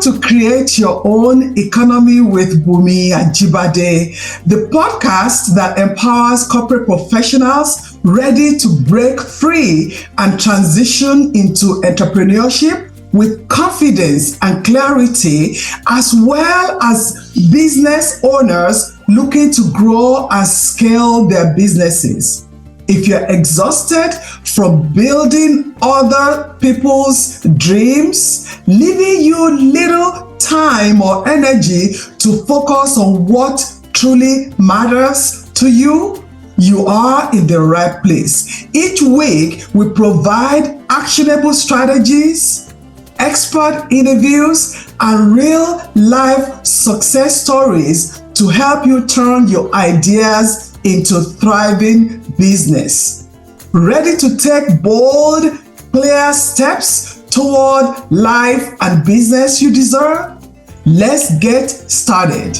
to Create Your Own Economy with Bunmi Ajibade, the podcast that empowers corporate professionals ready to break free and transition into entrepreneurship with confidence and clarity, as well as business owners looking to grow and scale their businesses. If you're exhausted from building other people's dreams, leaving you little time or energy to focus on what truly matters to you, you are in the right place. Each week, we provide actionable strategies, expert interviews, and real-life success stories to help you turn your ideas into thriving business. Ready to take bold, clear steps toward life and business you deserve? Let's get started.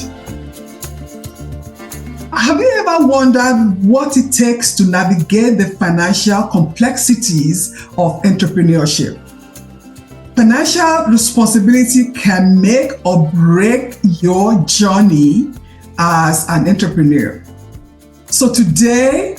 Have you ever wondered what it takes to navigate the financial complexities of entrepreneurship? Financial responsibility can make or break your journey as an entrepreneur. So today,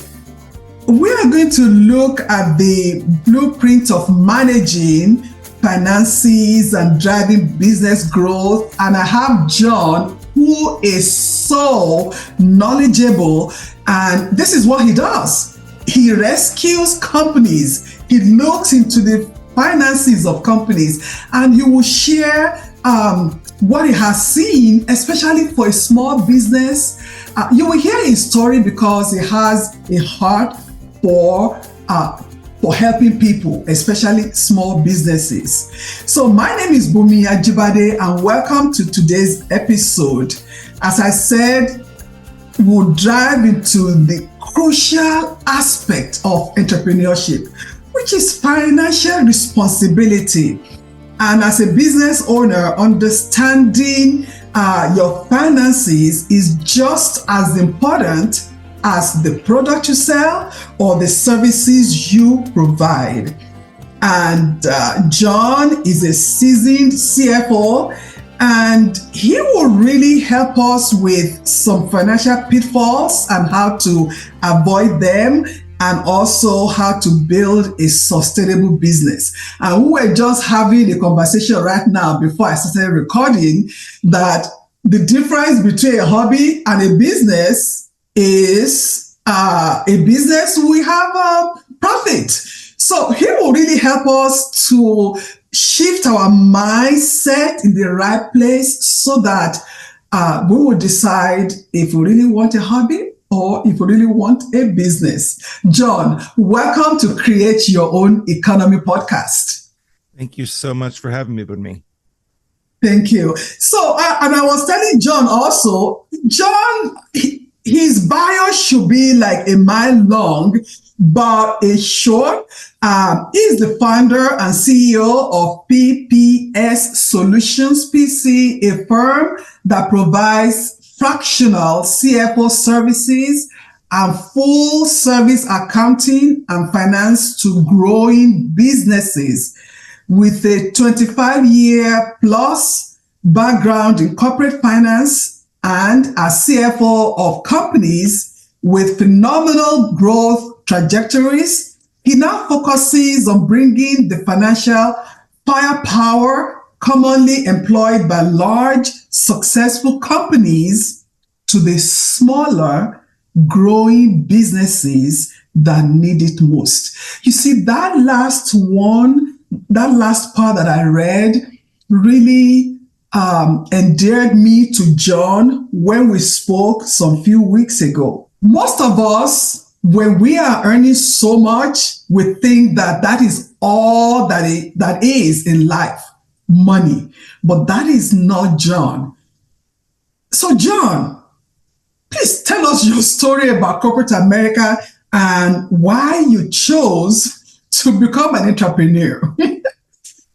we are going to look at the blueprint of managing finances and driving business growth. And I have John, who is so knowledgeable, and this is what he does. He rescues companies. He looks into the finances of companies, and he will share what he has seen, especially for a small business. You will hear his story because he has a heart for helping people, especially small businesses. So my name is Bunmi Ajibade, and welcome to today's episode. As I said, we'll dive into the crucial aspect of entrepreneurship, which is financial responsibility. And as a business owner, understanding your finances is just as important as the product you sell or the services you provide. And John is a seasoned CFO, and he will really help us with some financial pitfalls and how to avoid them, and also how to build a sustainable business. And we were just having a conversation right now before I started recording that the difference between a hobby and a business is a business we have profit. So he will really help us to shift our mindset in the right place so that we will decide if we really want a hobby or if you really want a business. John, welcome to Create Your Own Economy podcast. Thank you so much for having me, Bunmi. Thank you. So, and I was telling John also, John, his bio should be like a mile long, but it's short. He's the founder and CEO of PPS Solutions PC, a firm that provides fractional CFO services and full service accounting and finance to growing businesses. With a 25-year plus background in corporate finance and a CFO of companies with phenomenal growth trajectories, he now focuses on bringing the financial firepower commonly employed by large, successful companies to the smaller, growing businesses that need it most. You see, that last part that I read really endeared me to John when we spoke some few weeks ago. Most of us, when we are earning so much, we think that is all that is in life. Money. But that is not John. So John, please tell us your story about corporate America and why you chose to become an entrepreneur.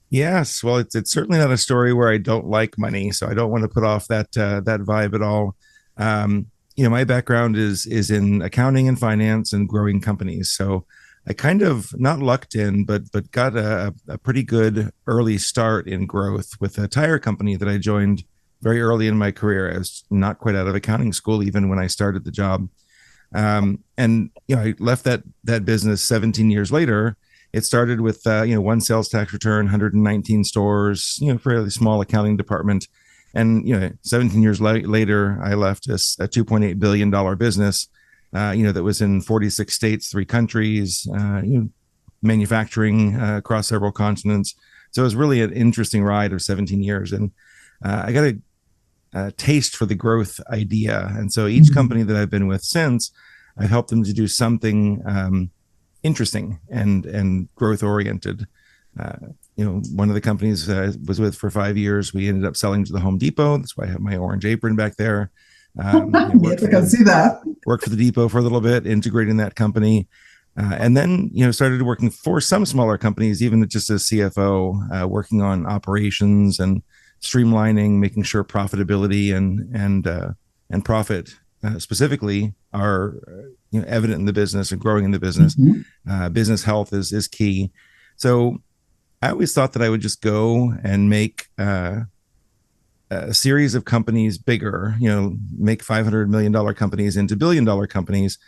Yes, well, it's certainly not a story where I don't like money, so I don't want to put off that vibe at all. My background is in accounting and finance and growing companies. So I kind of not lucked in, but got a pretty good early start in growth with a tire company that I joined very early in my career. I was not quite out of accounting school even when I started the job. And I left that business 17 years later. It started with one sales tax return, 119 stores, fairly small accounting department. And 17 years later, I left a $2.8 billion business, that was in 46 states, 3 countries, manufacturing across several continents. So it was really an interesting ride of 17 years, and I got a taste for the growth idea. And so each company that I've been with since, I've helped them to do something interesting and growth oriented. One of the companies I was with for 5 years, we ended up selling to the Home Depot. That's why I have my orange apron back there. Yes, I can see that. Worked for the Depot for a little bit, integrating that company. And then, started working for some smaller companies, even just as CFO, working on operations and streamlining, making sure profitability and profit specifically are evident in the business and growing in the business. Business health is key. So I always thought that I would just go and make a series of companies bigger, make $500 million companies into $1 billion companies,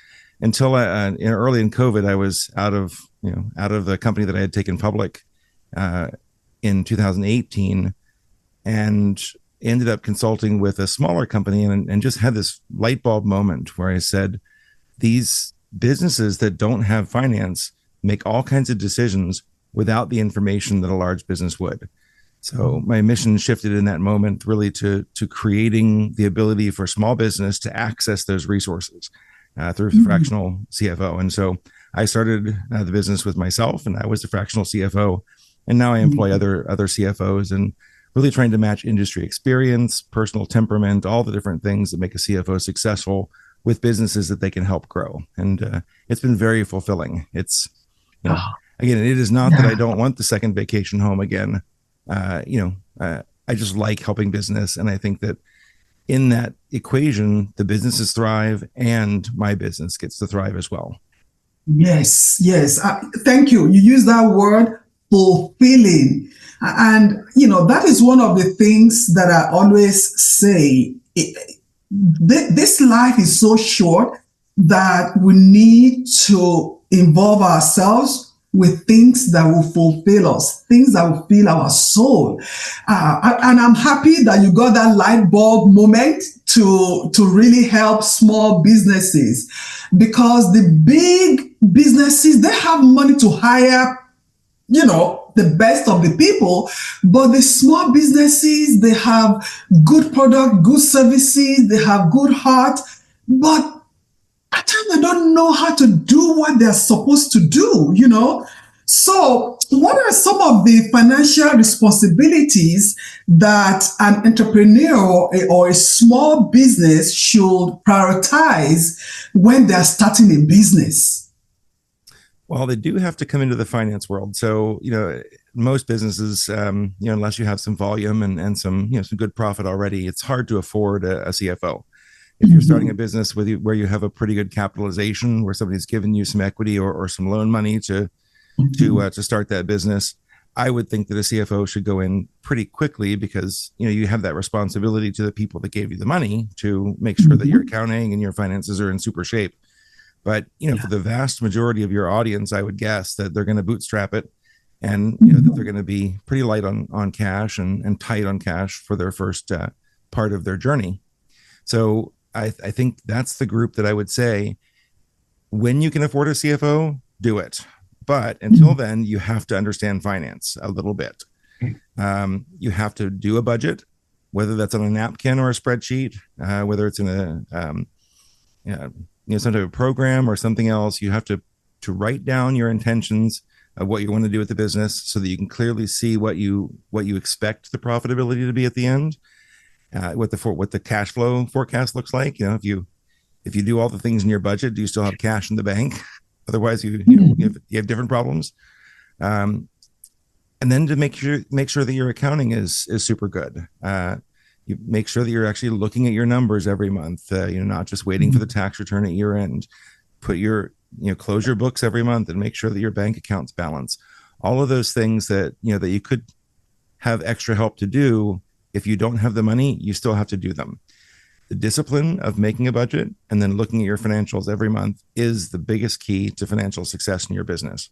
until early in COVID, I was out of the company that I had taken public in 2018, and ended up consulting with a smaller company, and just had this light bulb moment where I said, these businesses that don't have finance make all kinds of decisions without the information that a large business would. So my mission shifted in that moment really to creating the ability for small business to access those resources through fractional CFO. And so I started the business with myself, and I was the fractional CFO. And now I employ other CFOs, and really trying to match industry experience, personal temperament, all the different things that make a CFO successful with businesses that they can help grow. And it's been very fulfilling. It's, again, it is not that I don't want the second vacation home again. I just like helping business. And I think that in that equation, the businesses thrive and my business gets to thrive as well. Yes. Thank you. You use that word, fulfilling. And, that is one of the things that I always say. This life is so short that we need to involve ourselves with things that will fulfill us, things that will fill our soul. And I'm happy that you got that light bulb moment to really help small businesses, because the big businesses, they have money to hire, the best of the people, but the small businesses, they have good product, good services, they have good heart, but at times they don't know how to do what they're supposed to do, So what are some of the financial responsibilities that an entrepreneur or a small business should prioritize when they're starting a business? Well, they do have to come into the finance world. So, most businesses, unless you have some volume and some good profit already, it's hard to afford a CFO. If you're starting a business where you have a pretty good capitalization, where somebody's given you some equity or some loan money to start that business, I would think that a CFO should go in pretty quickly, because you have that responsibility to the people that gave you the money to make sure that your accounting and your finances are in super shape. But for the vast majority of your audience, I would guess that they're going to bootstrap it, and that they're going to be pretty light on cash and tight on cash for their first part of their journey. So I think that's the group that I would say, when you can afford a CFO, do it. But until then, you have to understand finance a little bit. You have to do a budget, whether that's on a napkin or a spreadsheet, whether it's in some type of program or something else. You have to write down your intentions of what you want to do with the business, so that you can clearly see what you expect the profitability to be at the end. What the cash flow forecast looks like. If you do all the things in your budget, do you still have cash in the bank? Otherwise, you have different problems. And then to make sure that your accounting is super good. You make sure that you're actually looking at your numbers every month. Not just waiting for the tax return at year end. Put your close your books every month and make sure that your bank accounts balance. All of those things that, that you could have extra help to do. If you don't have the money, you still have to do them. The discipline of making a budget and then looking at your financials every month is the biggest key to financial success in your business.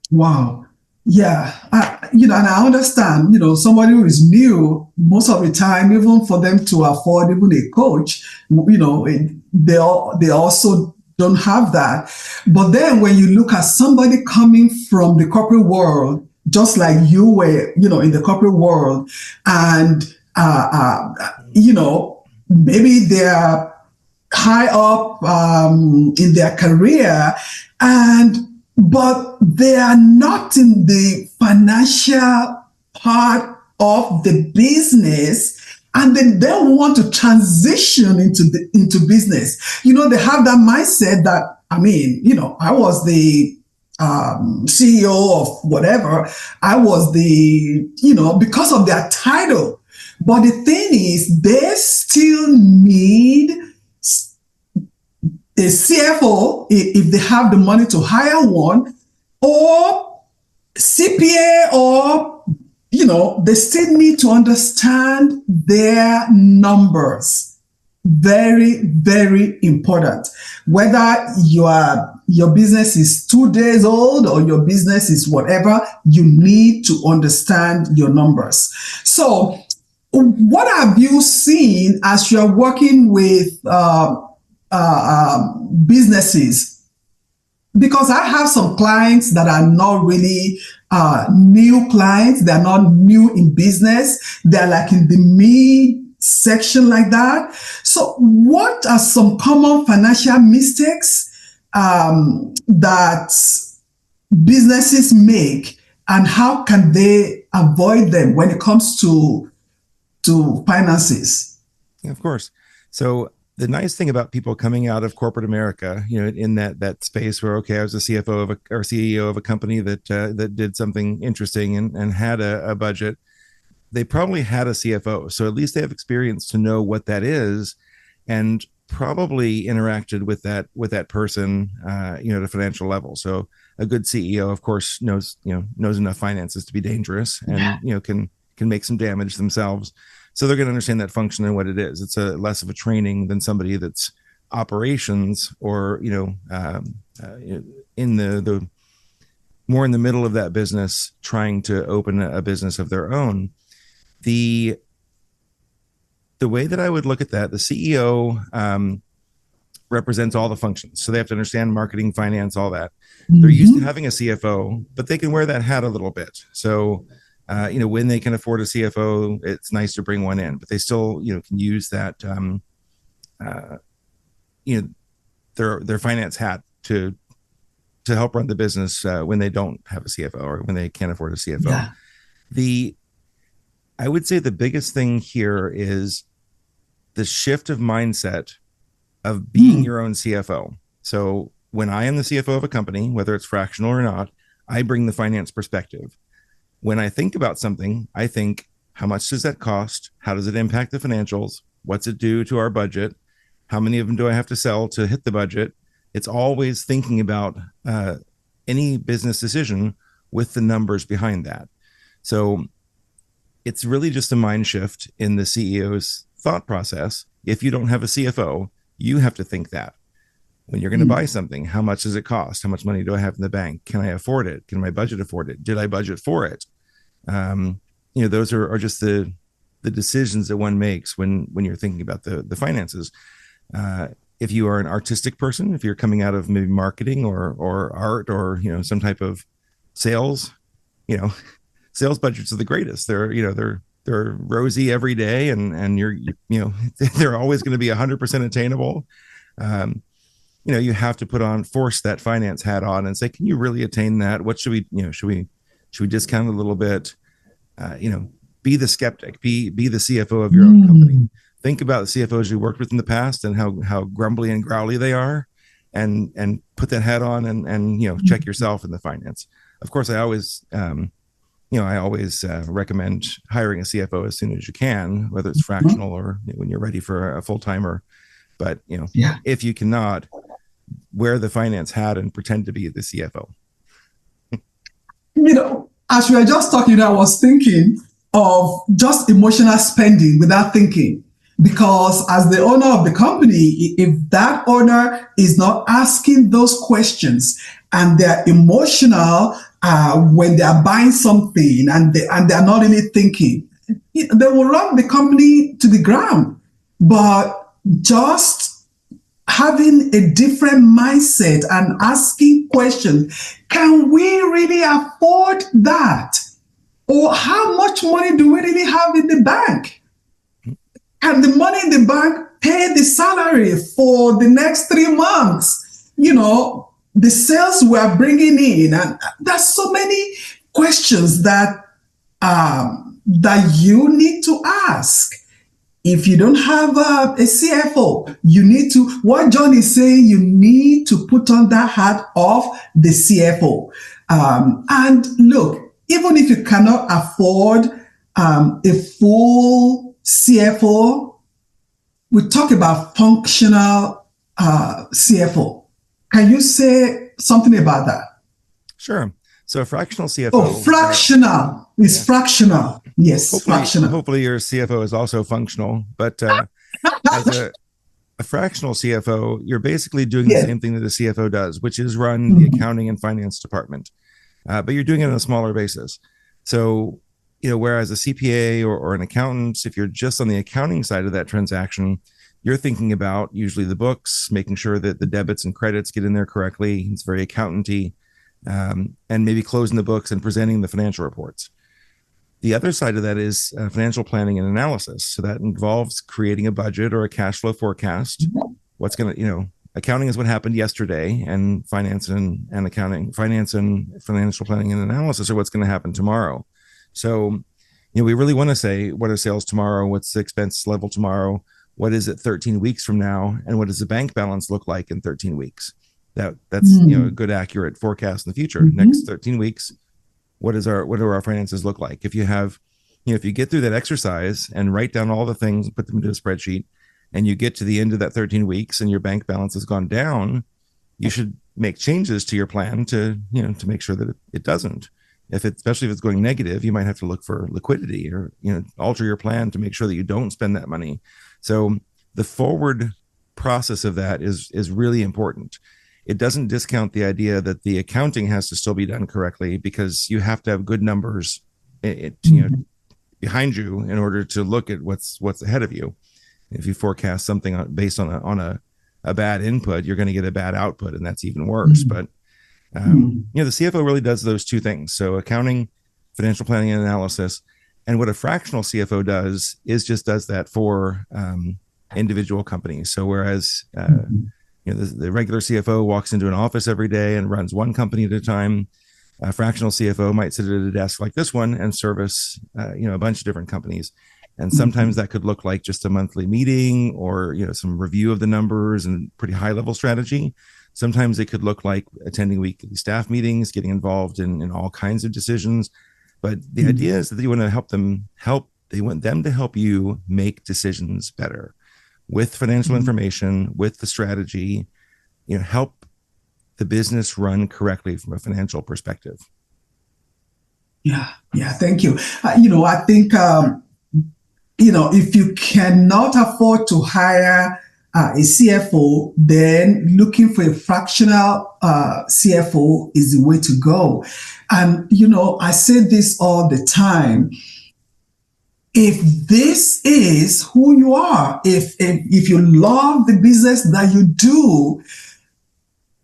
Wow. Yeah. And I understand, somebody who is new, most of the time, even for them to afford even a coach, they also don't have that. But then when you look at somebody coming from the corporate world, just like you were, in the corporate world, and, maybe they're high up in their career, but they are not in the financial part of the business, and they don't want to transition into business. They have that mindset that, I was the CEO of whatever. I was because of their title. But the thing is, they still need a CFO if they have the money to hire one, or CPA, or, they still need to understand their numbers. Very, very important. Whether your business is 2 days old or your business is whatever, you need to understand your numbers. So what have you seen as you're working with businesses? Because I have some clients that are not really new clients. They're not new in business. They're like in the mid section like that. So what are some common financial mistakes that businesses make, and how can they avoid them when it comes to finances? Yeah, of course. So the nice thing about people coming out of corporate America, in that space where, okay, I was a CFO or CEO of a company that did something interesting and had a budget, they probably had a CFO. So at least they have experience to know what that is, and probably interacted with that person, at a financial level. So a good CEO, of course, knows enough finances to be dangerous, and, can make some damage themselves. So they're going to understand that function and what it is. It's less of a training than somebody that's operations, or, in the more in the middle of that business, trying to open a business of their own. The way that I would look at that, the CEO represents all the functions. So they have to understand marketing, finance, all that. They're used to having a CFO, but they can wear that hat a little bit. So, when they can afford a CFO, it's nice to bring one in, but they still, can use that, their finance hat to help run the business when they don't have a CFO, or when they can't afford a CFO. Yeah. I would say the biggest thing here is the shift of mindset of being your own CFO. So when I am the CFO of a company, whether it's fractional or not, I bring the finance perspective. When I think about something, I think, how much does that cost? How does it impact the financials? What's it do to our budget? How many of them do I have to sell to hit the budget? It's always thinking about any business decision with the numbers behind that. So it's really just a mind shift in the CEO's thought process. If you don't have a CFO, you have to think that. When you're going to buy something, how much does it cost? How much money do I have in the bank? Can I afford it? Can my budget afford it? Did I budget for it? Those are just the decisions that one makes when you're thinking about the finances. If you are an artistic person, if you're coming out of maybe marketing or art, or, some type of sales, sales budgets are the greatest. They're rosy every day, and they're always going to be 100% attainable. You have to force that finance hat on and say, can you really attain that? What should we discount a little bit? Be the skeptic, be the CFO of your own company. Think about the CFOs you worked with in the past and how grumbly and growly they are, and put that hat on and check yourself in the finance. Of course, I always recommend hiring a CFO as soon as you can, whether it's fractional or when you're ready for a full timer. But if you cannot, wear the finance hat and pretend to be the CFO. As we were just talking, I was thinking of just emotional spending without thinking. Because as the owner of the company, if that owner is not asking those questions and they're emotional when they are buying something and they're not really thinking, they will run the company to the ground. But just having a different mindset and asking questions, can we really afford that? Or how much money do we really have in the bank? Can the money in the bank pay the salary for the next 3 months? The sales we are bringing in, and there's so many questions that you need to ask. If you don't have a CFO, you need to, what John is saying, you need to put on that hat of the CFO. And look, even if you cannot afford a full CFO, we talk about functional CFO. Can you say something about that? Sure. So a fractional CFO. Oh, fractional. It's fractional. Yes, fractional. Hopefully your CFO is also functional. But as a fractional CFO, you're basically doing the same thing that a CFO does, which is run the accounting and finance department. But you're doing it on a smaller basis. So, whereas a CPA or an accountant, if you're just on the accounting side of that transaction, you're thinking about usually the books, making sure that the debits and credits get in there correctly. It's very accountant-y, and maybe closing the books and presenting the financial reports. The other side of that is financial planning and analysis. So that involves creating a budget or a cash flow forecast. What's going to, accounting is what happened yesterday, and finance and financial planning and analysis are what's going to happen tomorrow. So, we really want to say, what are sales tomorrow? What's the expense level tomorrow? What is it 13 weeks from now? And what does the bank balance look like in 13 weeks? That's a good, accurate forecast in the future. Next 13 weeks, what do our finances look like? If you have, if you get through that exercise and write down all the things, put them into a spreadsheet, and you get to the end of that 13 weeks and your bank balance has gone down, you should make changes to your plan to make sure that it doesn't. Especially if it's going negative, you might have to look for liquidity or, alter your plan to make sure that you don't spend that money. So the forward process of that is really important. It doesn't discount the idea that the accounting has to still be done correctly, because you have to have good numbers, behind you in order to look at what's ahead of you. If you forecast something based on a bad input, you're going to get a bad output, and that's even worse. But the CFO really does those two things. So accounting, financial planning and analysis. And what a fractional CFO does that for individual companies. So whereas the regular CFO walks into an office every day and runs one company at a time, a fractional CFO might sit at a desk like this one and service a bunch of different companies. And sometimes that could look like just a monthly meeting or some review of the numbers and pretty high level strategy. Sometimes it could look like attending weekly staff meetings, getting involved in all kinds of decisions. But the idea is that you want to they want them to help you make decisions better with financial information, with the strategy, help the business run correctly from a financial perspective. Yeah. Thank you. I think, if you cannot afford to hire a CFO, then looking for a fractional CFO is the way to go. And, I say this all the time. If this is who you are, if you love the business that you do,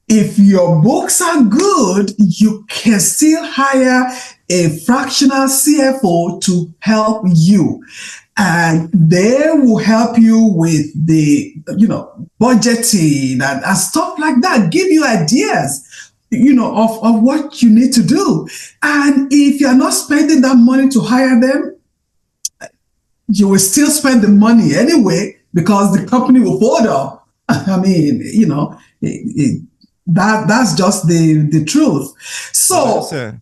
if your books are good, you can still hire a fractional CFO to help you. And they will help you with the, budgeting and stuff like that, give you ideas, of what you need to do. And if you're not spending that money to hire them, you will still spend the money anyway, because the company will fold up. I mean, that's just the truth. So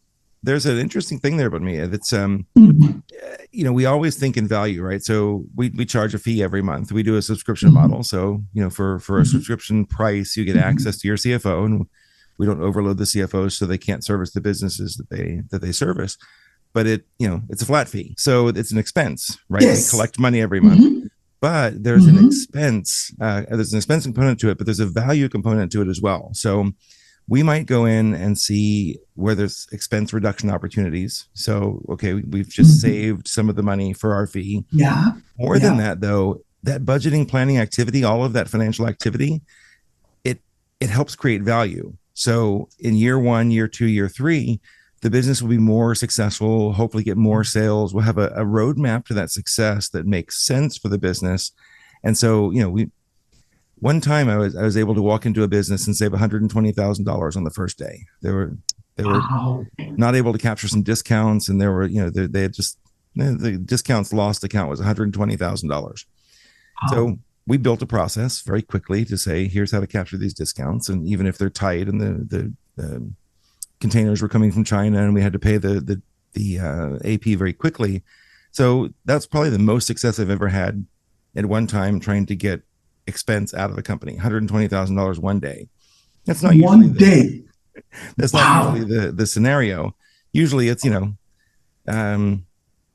there's an interesting thing there about me. It's Mhm. we always think in value, right? So we charge a fee every month. We do a subscription model. So, for a Mhm. subscription price, you get Mhm. access to your CFO, and we don't overload the CFOs so they can't service the businesses that they service. But it's a flat fee. So it's an expense, right? We Yes. collect money every month. Mhm. But Mhm. there's an expense component to it, but there's a value component to it as well. So we might go in and see where there's expense reduction opportunities. So, okay, we've just Mhm. saved some of the money for our fee. Yeah. More than Yeah. that, though, that budgeting, planning activity, all of that financial activity, it it helps create value. So in year one, year two, year three, the business will be more successful, hopefully get more sales. We'll have a roadmap to that success that makes sense for the business. And so, we one time I was able to walk into a business and save $120,000 on the first day. They were Wow. not able to capture some discounts, and there were they had just the discounts lost account was $120,000. Wow. So we built a process very quickly to say, here's how to capture these discounts, and even if they're tight and the containers were coming from China and we had to pay the AP very quickly. So that's probably the most success I've ever had at one time trying to get expense out of the company. $120,000 one day. That's not usually One day. Wow. the scenario. Usually it's um,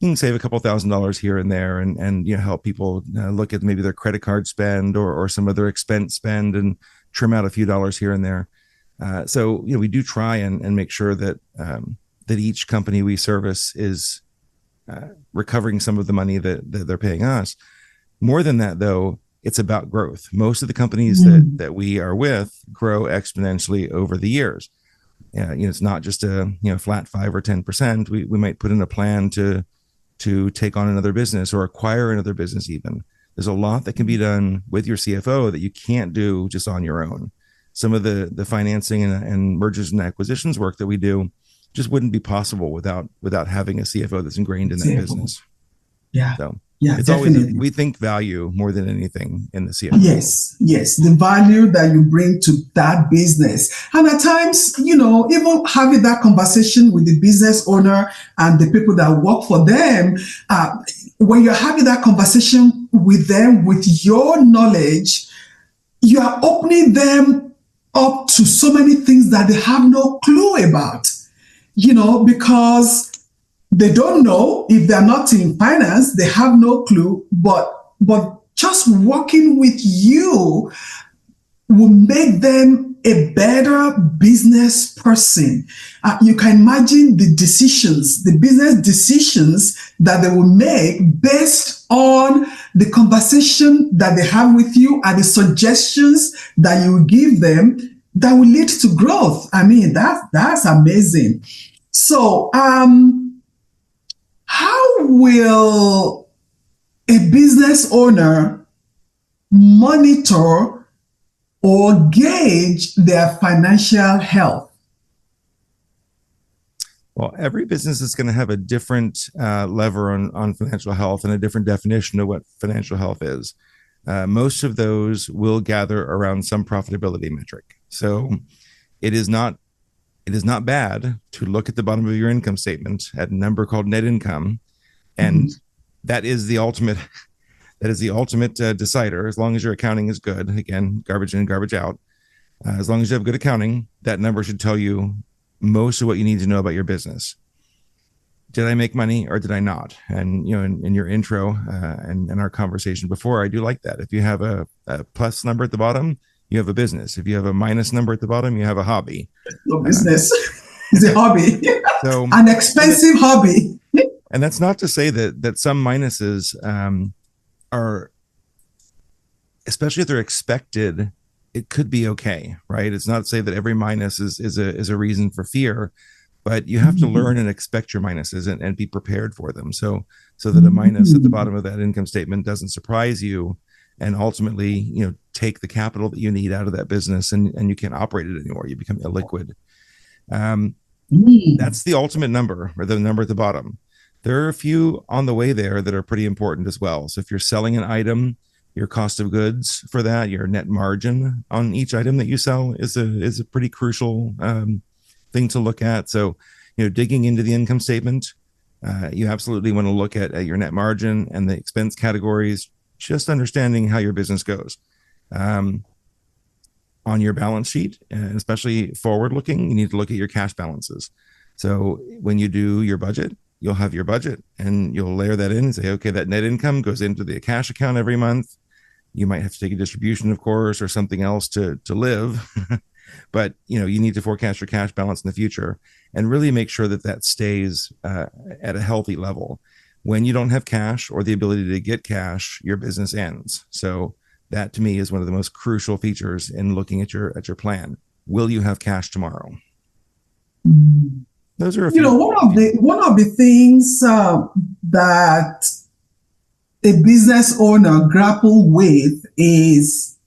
you can save a couple $1,000s here and there, and help people look at maybe their credit card spend or some of their expense spend and trim out a few dollars here and there. So we do try and make sure that each company we service is recovering some of the money that they're paying us. More than that, though, it's about growth. Most of the companies Mm. that we are with grow exponentially over the years. It's not just a flat 5 or 10%. We might put in a plan to take on another business or acquire another business. Even there's a lot that can be done with your CFO that you can't do just on your own. Some of the financing and mergers and acquisitions work that we do just wouldn't be possible without having a CFO that's ingrained in that CFO. business. Yeah. So Yeah, it's always definitely. we think value more than anything in the CFO role. Yes, yes, the value that you bring to that business. And at times, even having that conversation with the business owner and the people that work for them, uh, when you're having that conversation with them with your knowledge, you are opening them up to so many things that they have no clue about, because they don't know. If they're not in finance, they have no clue, but just working with you will make them a better business person. You can imagine the business decisions that they will make based on the conversation that they have with you and the suggestions that you give them that will lead to growth. I mean, that's amazing. So, how will a business owner monitor or gauge their financial health? Well, every business is going to have a different lever on financial health and a different definition of what financial health is. Most of those will gather around some profitability metric. So it is not bad to look at the bottom of your income statement at a number called net income, and Mhm. that is the ultimate decider. As long as your accounting is good, again, garbage in, garbage out. As long as you have good accounting, that number should tell you most of what you need to know about your business. Did I make money or did I not? And in your intro and our conversation before, I do like that. If you have a plus number at the bottom, you have a business. If you have a minus number at the bottom, you have a hobby. No Uh, business. It's a hobby, so, an and it, expensive hobby. and that's not to say that some minuses are, especially if they're expected, it could be okay, right? It's not to say that every minus is a reason for fear, but you have to learn and expect your minuses and be prepared for them. So that a minus at the bottom of that income statement doesn't surprise you, and ultimately, take the capital that you need out of that business, and you can't operate it anymore. You become illiquid. Um, Mm. that's the ultimate number, or the number at the bottom. There are a few on the way there that are pretty important as well. So if you're selling an item, your cost of goods for that, your net margin on each item that you sell is a pretty crucial thing to look at. So digging into the income statement, you absolutely want to look at your net margin and the expense categories, just understanding how your business goes. On your balance sheet, and especially forward looking, you need to look at your cash balances. So when you do your budget, you'll have your budget and you'll layer that in and say, okay, that net income goes into the cash account every month. You might have to take a distribution, of course, or something else to live. But you need to forecast your cash balance in the future and really make sure that stays at a healthy level. When you don't have cash or the ability to get cash, your business ends. So that to me is one of the most crucial features in looking at your plan. Will you have cash tomorrow? Those are a few. One of the things that a business owner grapple with is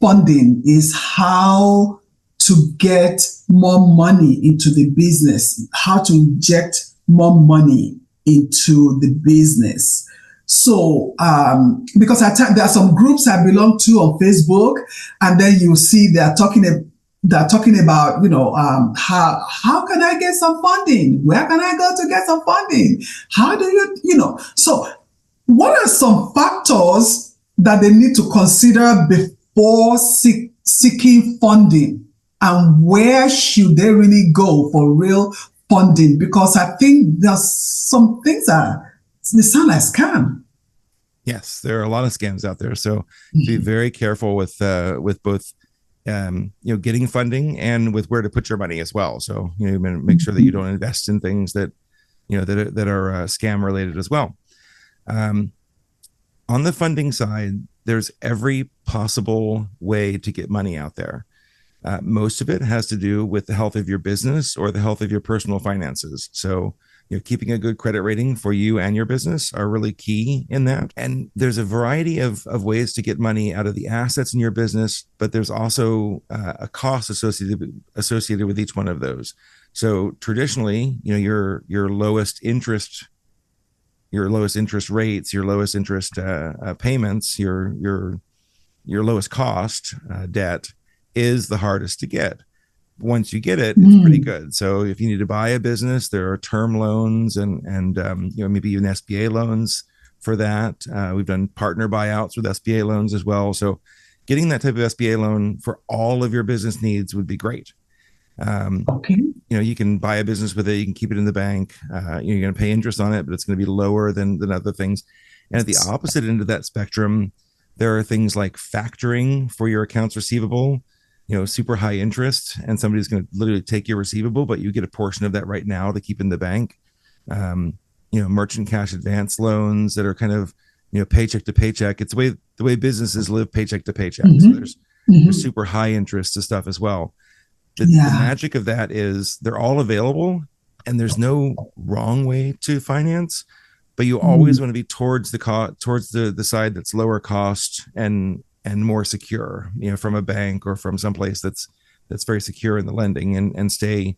funding, is how to get more money into the business, how to inject more money into the business. So, because at times there are some groups I belong to on Facebook, and then you see they're talking about, how can I get some funding? Where can I go to get some funding? How do you. So what are some factors that they need to consider before seeking funding? And where should they really go for real funding? Because I think there's some things they sound like scam. Yes, there are a lot of scams out there. So be very careful with both getting funding and with where to put your money as well. So make sure that you don't invest in things that that are scam related as well. On the funding side, there's every possible way to get money out there. Most of it has to do with the health of your business or the health of your personal finances. So keeping a good credit rating for you and your business are really key in that. And there's a variety of ways to get money out of the assets in your business, but there's also a cost associated with each one of those. So traditionally, your lowest interest rates, your lowest interest payments, your lowest cost debt is the hardest to get. Once you get it, it's pretty good. So if you need to buy a business, there are term loans and maybe even SBA loans for that. We've done partner buyouts with SBA loans as well. So getting that type of SBA loan for all of your business needs would be great. You can buy a business with it. You can keep it in the bank. You're going to pay interest on it, but it's going to be lower than other things. And at the opposite end of that spectrum, there are things like factoring for your accounts receivable. Super high interest, and somebody's going to literally take your receivable, but you get a portion of that right now to keep in the bank. Merchant cash advance loans that are kind of, paycheck to paycheck. It's the way businesses live paycheck to paycheck. So there's super high interest to stuff as well. The magic of that is they're all available, and there's no wrong way to finance, but you always want to be towards the side that's lower cost and more secure, from a bank or from someplace that's very secure in the lending, and stay,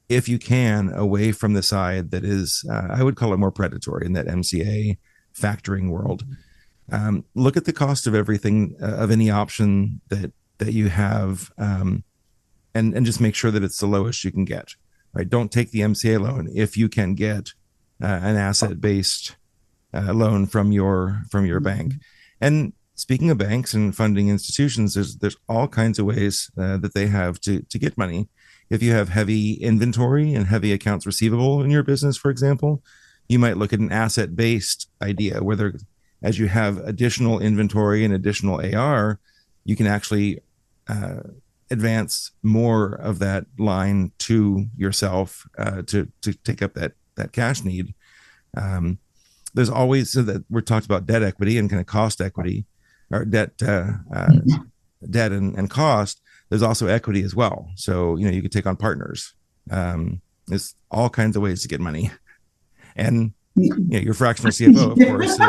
if you can, away from the side that is, I would call it more predatory in that MCA factoring world. Look at the cost of everything, of any option that you have, and just make sure that it's the lowest you can get, right? Don't take the MCA loan if you can get an asset-based loan from your bank. And speaking of banks and funding institutions, there's all kinds of ways that they have to get money. If you have heavy inventory and heavy accounts receivable in your business, for example, you might look at an asset-based idea where as you have additional inventory and additional AR, you can actually advance more of that line to yourself to take up that cash need. There's always, so that we're talked about debt equity and kind of cost equity, or debt and cost. There's also equity as well. So you could take on partners. There's all kinds of ways to get money, and your fractional CFO, of course.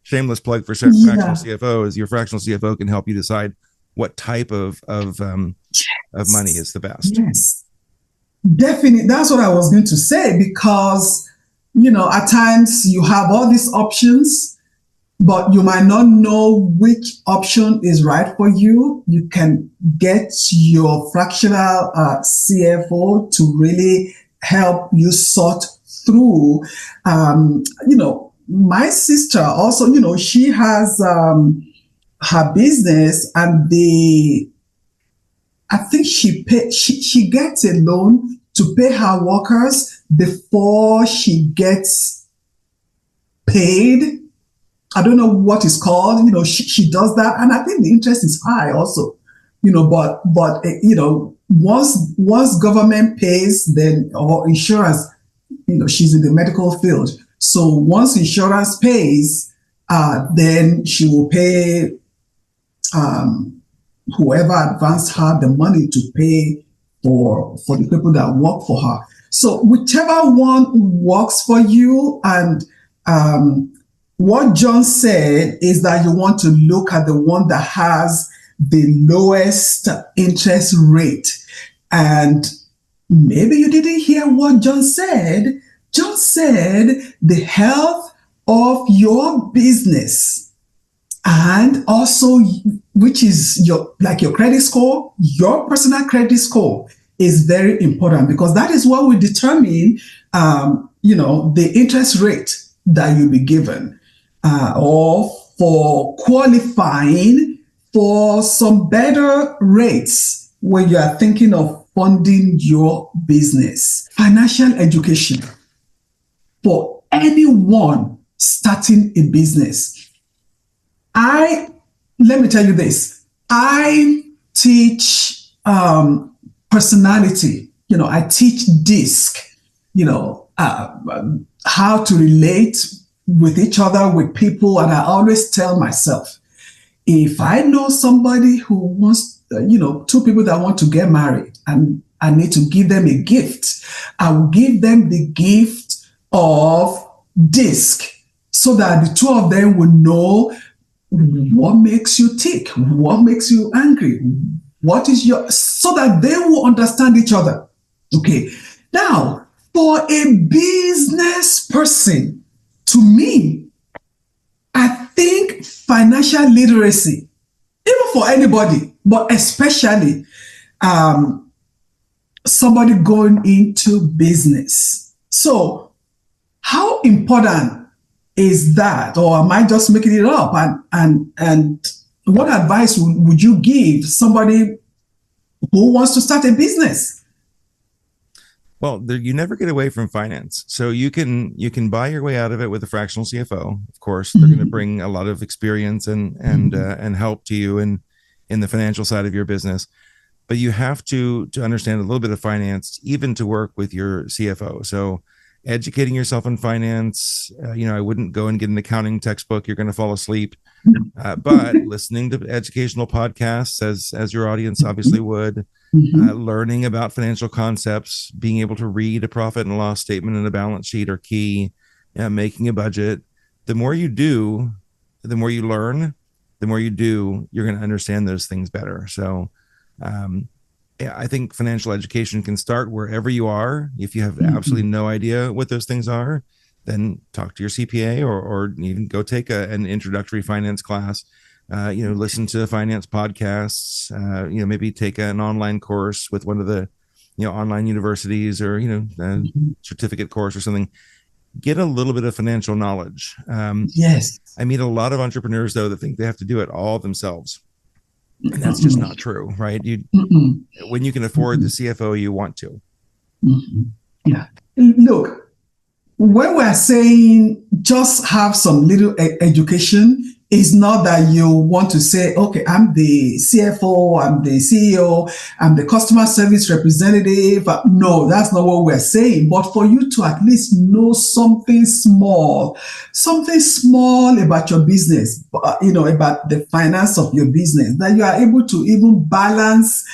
Shameless plug for fractional CFO is your fractional CFO can help you decide what type of money is the best. Yes, definitely. That's what I was going to say, because at times you have all these options, but you might not know which option is right for you. You can get your fractional CFO to really help you sort through. My sister also, she has her business, and I think she gets a loan to pay her workers before she gets paid. I don't know what it's called. She does that, and I think the interest is high also. But once government pays, then, or insurance, she's in the medical field. So once insurance pays, then she will pay whoever advanced her the money to pay for the people that work for her. So whichever one works for you. And what John said is that you want to look at the one that has the lowest interest rate. And maybe you didn't hear what John said. John said the health of your business, and also, which is your credit score, your personal credit score is very important, because that is what will determine, the interest rate that you'll be given, or for qualifying for some better rates when you are thinking of funding your business. Financial education for anyone starting a business. Let me tell you this. I teach personality. I teach DISC, how to relate with each other, with people. And I always tell myself, if I know somebody who wants, two people that want to get married, and I need to give them a gift, I will give them the gift of DISC, so that the two of them will know what makes you tick, what makes you angry, so that they will understand each other. Okay. Now, for a business person, to me, I think financial literacy, even for anybody, but especially somebody going into business. So how important is that? Or am I just making it up? And what advice would you give somebody who wants to start a business? Well, you never get away from finance. So you can buy your way out of it with a fractional CFO. Of course, they're going to bring a lot of experience and help to you in the financial side of your business. But you have to understand a little bit of finance, even to work with your CFO. So educating yourself on finance, I wouldn't go and get an accounting textbook. You're going to fall asleep. But listening to educational podcasts, as your audience obviously would, learning about financial concepts, being able to read a profit and loss statement and a balance sheet are key. Making a budget. The more you do, the more you learn. The more you do, you're going to understand those things better. So I think financial education can start wherever you are. If you have absolutely no idea what those things are, then talk to your CPA, or even go take an introductory finance class. Listen to finance podcasts. Maybe take an online course with one of the online universities, or a certificate course or something. Get a little bit of financial knowledge. Yes. I meet a lot of entrepreneurs, though, that think they have to do it all themselves. And that's just not true, right? When you can afford the CFO, you want to. Yeah. Look, when we're saying just have some little education, it's not that you want to say, okay, I'm the CFO, I'm the CEO, I'm the customer service representative. No, that's not what we're saying. But for you to at least know something small about your business, about the finance of your business, that you are able to even balance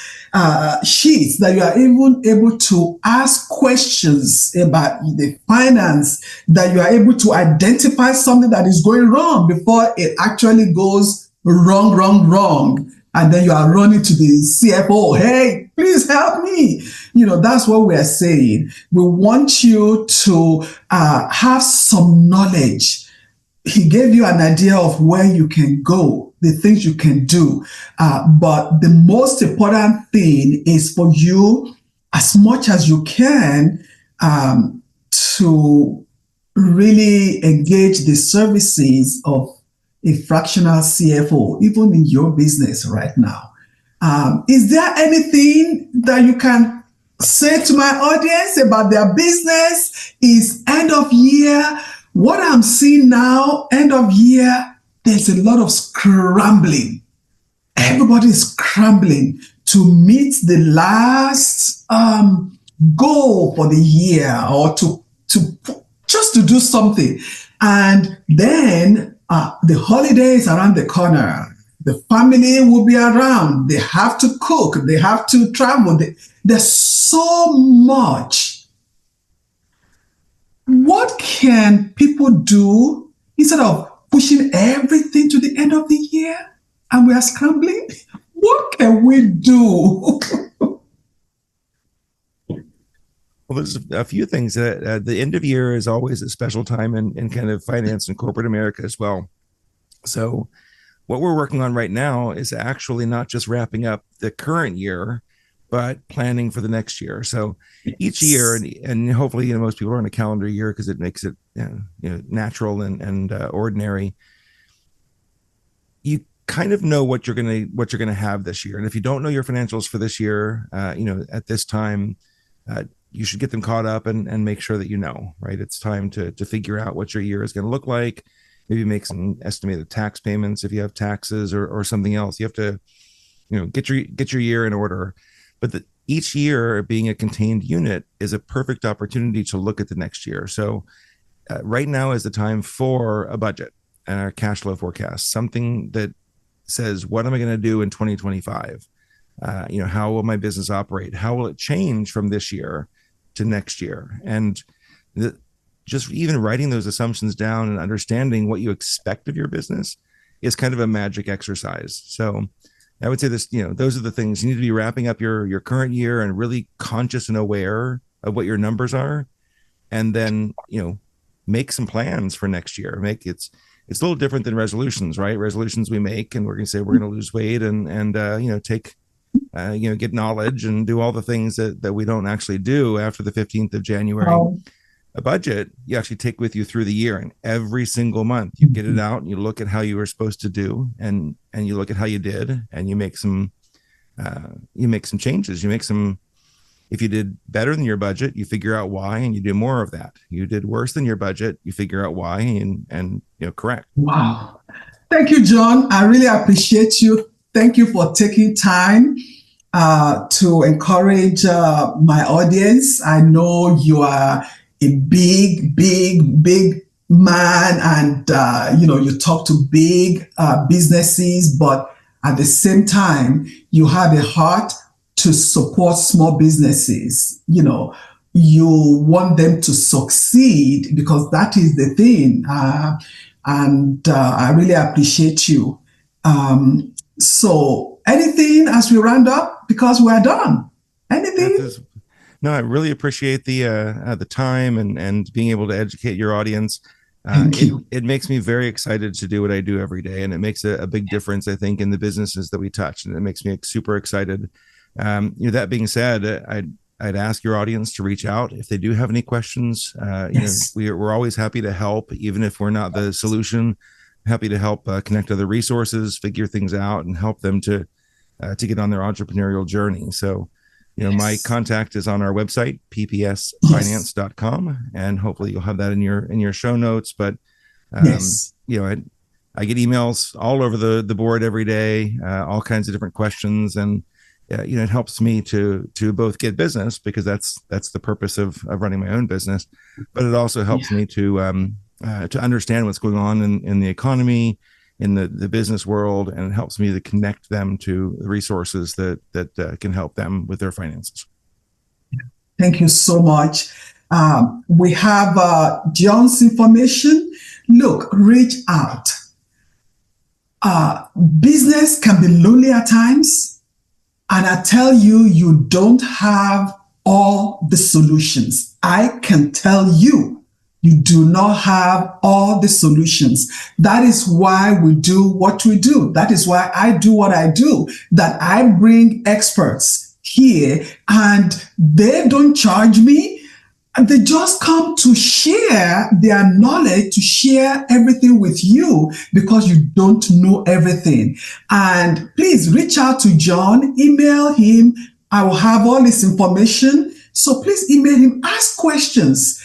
sheets, that you are even able to ask questions about the finance, that you are able to identify something that is going wrong before it actually goes wrong. And then you are running to the CFO, hey, please help me. That's what we're saying. We want you to have some knowledge. He gave you an idea of where you can go, the things you can do. But the most important thing is for you, as much as you can, to really engage the services of a fractional CFO, even in your business right now. Is there anything that you can say to my audience about their business? Is end of year, what I'm seeing now, end of year, there's a lot of scrambling. Everybody's scrambling to meet the last goal for the year, or to just to do something. And then the holidays around the corner. The family will be around. They have to cook. They have to travel. There's so much. What can people do instead of pushing everything to the end of the year and we are scrambling? What can we do? Well, there's a few things. The end of year is always a special time in kind of finance and corporate America as well. So what we're working on right now is actually not just wrapping up the current year, but planning for the next year. So each year, and hopefully, most people are on a calendar year because it makes it natural and ordinary. You kind of know what you're gonna have this year, and if you don't know your financials for this year, at this time, you should get them caught up and make sure that right. It's time to figure out what your year is going to look like. Maybe make some estimated tax payments if you have taxes or something else. You have to, get your year in order. But each year being a contained unit is a perfect opportunity to look at the next year. So right now is the time for a budget and our cash flow forecast, something that says, what am I going to do in 2025? How will my business operate? How will it change from this year to next year? And just even writing those assumptions down and understanding what you expect of your business is kind of a magic exercise. So I would say this, those are the things you need to be wrapping up your current year and really conscious and aware of what your numbers are. And then, make some plans for next year. It's a little different than resolutions, right? Resolutions we make and we're going to say we're going to lose weight and take, get knowledge and do all the things that we don't actually do after the 15th of January. Oh. A budget you actually take with you through the year, and every single month you get it out and you look at how you were supposed to do and you look at how you did and you make some changes. If you did better than your budget, you figure out why and you do more of that. You did worse than your budget, you figure out why and correct. Wow. Thank you, John. I really appreciate you. Thank you for taking time to encourage my audience. I know you are a big man, and you talk to big businesses, but at the same time you have a heart to support small businesses. You want them to succeed because that is the thing, and I really appreciate you. So anything as we round up, because we're done? Anything? No, I really appreciate the time and being able to educate your audience. It makes me very excited to do what I do every day, and it makes a big difference, I think, in the businesses that we touch, and it makes me super excited. That being said, I'd ask your audience to reach out if they do have any questions. Yes. We're always happy to help, even if we're not the solution. Happy to help connect other resources, figure things out, and help them to get on their entrepreneurial journey. So. My contact is on our website, ppsfinance.com, and hopefully you'll have that in your show notes. But, I get emails all over the board every day, all kinds of different questions. And, it helps me to both get business, because that's the purpose of running my own business. But it also helps me to understand what's going on in the economy, in the business world, and it helps me to connect them to the resources that can help them with their finances. Thank you so much. We have John's information. Look, reach out. Business can be lonely at times, and I tell you, you don't have all the solutions. I can tell you, you do not have all the solutions. That is why we do what we do. That is why I do what I do, that I bring experts here and they don't charge me. And they just come to share their knowledge, to share everything with you because you don't know everything. And please reach out to John, email him. I will have all this information. So please email him, ask questions.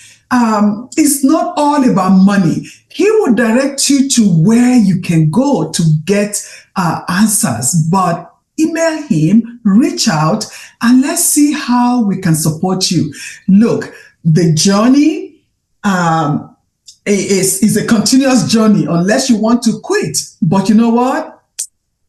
It's not all about money. He will direct you to where you can go to get answers. But email him, reach out, and let's see how we can support you. Look, the journey is a continuous journey unless you want to quit. But you know what?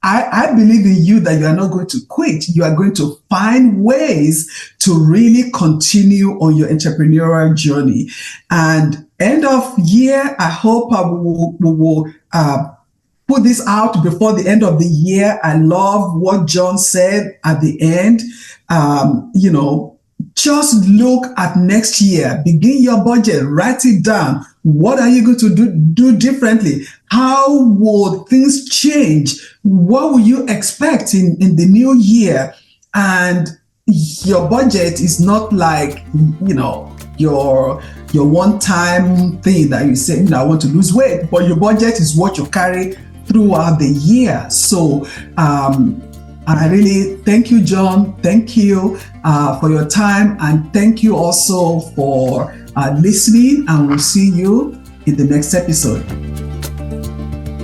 I believe in you that you are not going to quit. You are going to find ways to really continue on your entrepreneurial journey. And end of year, I hope we will put this out before the end of the year. I love what John said at the end. Just look at next year. Begin your budget. Write it down. What are you going to do differently? How will things change? What will you expect in the new year? And your budget is not like, your one-time thing that you say, I want to lose weight. But your budget is what you carry throughout the year. So, I really thank you, John. Thank you for your time. And thank you also for listening. And we'll see you in the next episode.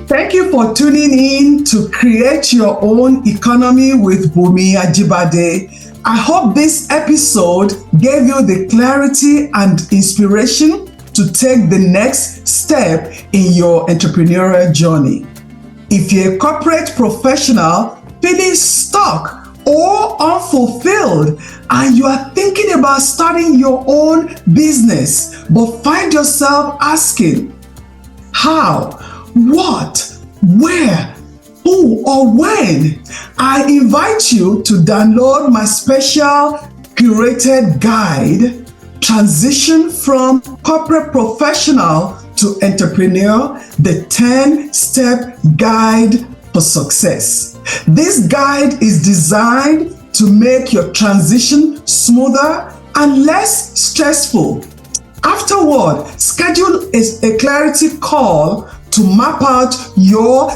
Thank you for tuning in to Create Your Own Economy with Bunmi Ajibade. I hope this episode gave you the clarity and inspiration to take the next step in your entrepreneurial journey. If you're a corporate professional feeling stuck or unfulfilled, and you are thinking about starting your own business, but find yourself asking, how, what, where, who, or when, I invite you to download my special curated guide, Transition from Corporate Professional to Entrepreneur, the 10-step guide for success. This guide is designed to make your transition smoother and less stressful. Afterward, schedule a clarity call to map out your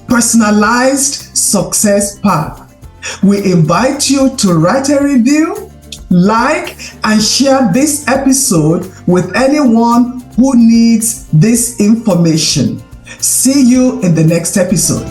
personalized success path. We invite you to write a review, like, and share this episode with anyone who needs this information. See you in the next episode.